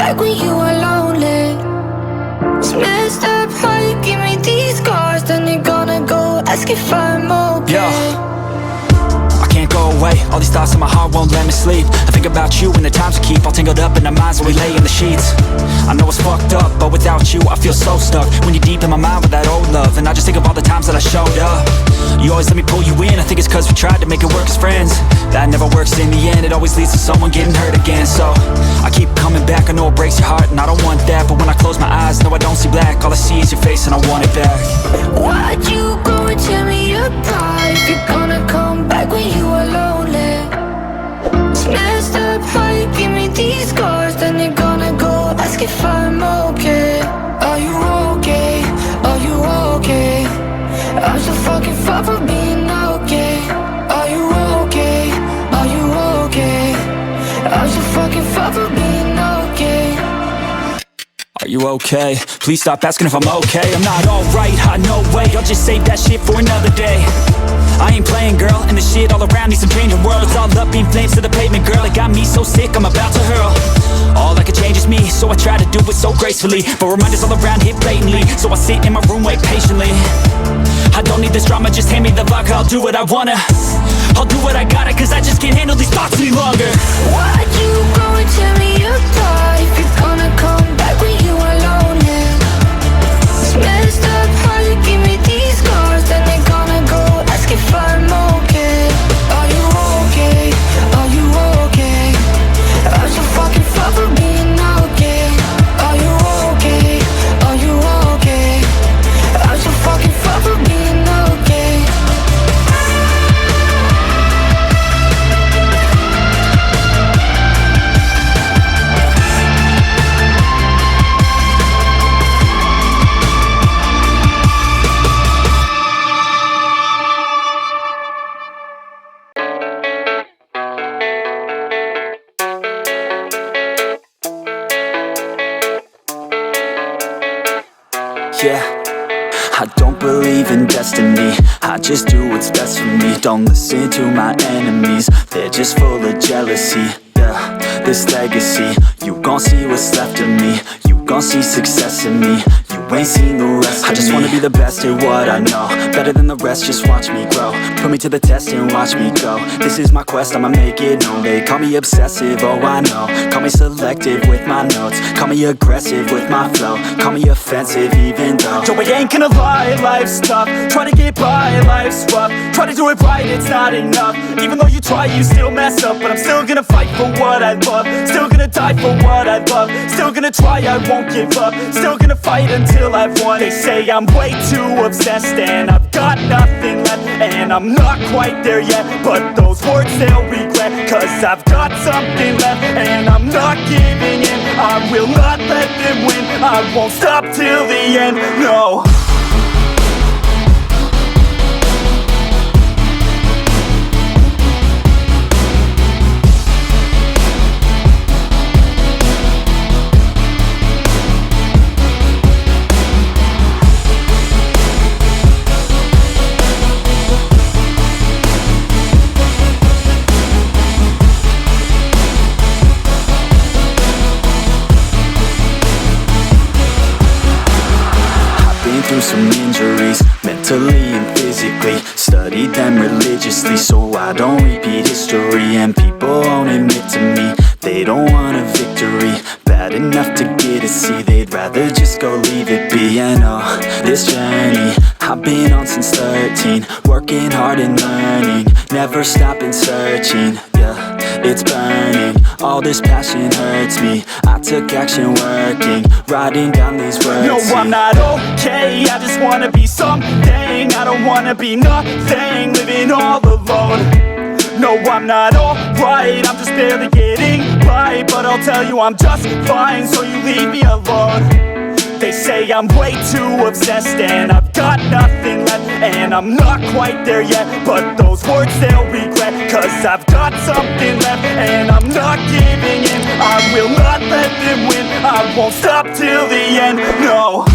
back when you were lonely. It's messed up how you give me these scars, then you're gonna go ask if I'm okay. I can't go away, all these thoughts in my heart won't let me sleep. I think about you and the times we keep all tangled up in our minds when we lay in the sheets. I know it's fucked up, but without you I feel so stuck. When you're deep in my mind with that old love, and I just think of all the times that I showed up. You always let me pull you in, I think it's cause we tried to make it work as friends. That never works in the end, it always leads to someone getting hurt again. So I keep coming back, I know it breaks your heart and I don't want that. But when I close my eyes, no I don't see black, all I see is your face and I want it back. Why'd you go and tear me apart if you're gonna come back when you were lonely? It's messed up how you give me these scars, then you're gonna go ask if I'm okay. Are you okay? Are you okay? I'm so fucking far from being okay. Are you okay? Are you okay? I'm so fucking far from being okay. Are you okay? Please stop asking if I'm okay. I'm not alright, no way, I'll just save that shit for another day. I ain't playing, girl, and the shit all around needs some changing world. It's all up in flames to the pavement, girl. It got me so sick, I'm about to hurl. All I can change is me, so I try to do it so gracefully. But reminders all around hit blatantly, so I sit in my room, wait patiently. I don't need this drama, just hand me the vodka, I'll do what I wanna. I'll do what I gotta, cause I just can't handle these thoughts any longer. Why'd you go and tear me apart if you're gonna come back when you were lonely? It's messed up how you give me these scars, then they're gonna go ask if I'm okay. Are you okay? Are you okay? I'm so fucking far from being okay. Are you okay? Are you okay? I'm so fucking far from being okay. Yeah, I don't believe in destiny, I just do what's best for me. Don't listen to my enemies, they're just full of jealousy. Yeah, this legacy, you gon' see what's left of me. You gon' see success in me, you ain't seen the rest of me. I just wanna be the best at what I know, better than the rest, just watch me grow. Put me to the test and watch me go. This is my quest, I'ma make it known. They call me obsessive, oh I know. Call me selective with my notes, call me aggressive with my flow. Call me offensive even though Joe, I ain't gonna lie, life's tough. Try to get by, life's rough. Try to do it right, it's not enough. Even though you try, you still mess up. But I'm still gonna fight for what I love, still gonna die for what I love. Still gonna try, I won't give up. Still gonna fight until I've won. They say I'm way too obsessed and I've got nothing left, and I'm not quite there yet, but those words they'll regret. Cause I've got something left and I'm not giving in. I will not let them win, I won't stop till the end, no. Through some injuries, mentally and physically. Studied them religiously so I don't repeat history. And people won't admit to me they don't want a victory. Bad enough to get a C, they'd rather just go leave it be. And oh, this journey I've been on since 13. Working hard and learning, never stopping searching. Yeah, it's burning, all this passion hurts me. I took action working, writing down these words. No, I'm not okay, I just wanna be something. I don't wanna be nothing, living all alone. No, I'm not alright, I'm just barely getting by. But I'll tell you I'm just fine, so you leave me alone. They say I'm way too obsessed and I've got nothing left, and I'm not quite there yet, but those words they'll regret. Cause I've got something left and I'm not giving in. I will not let them win, I won't stop till the end, no.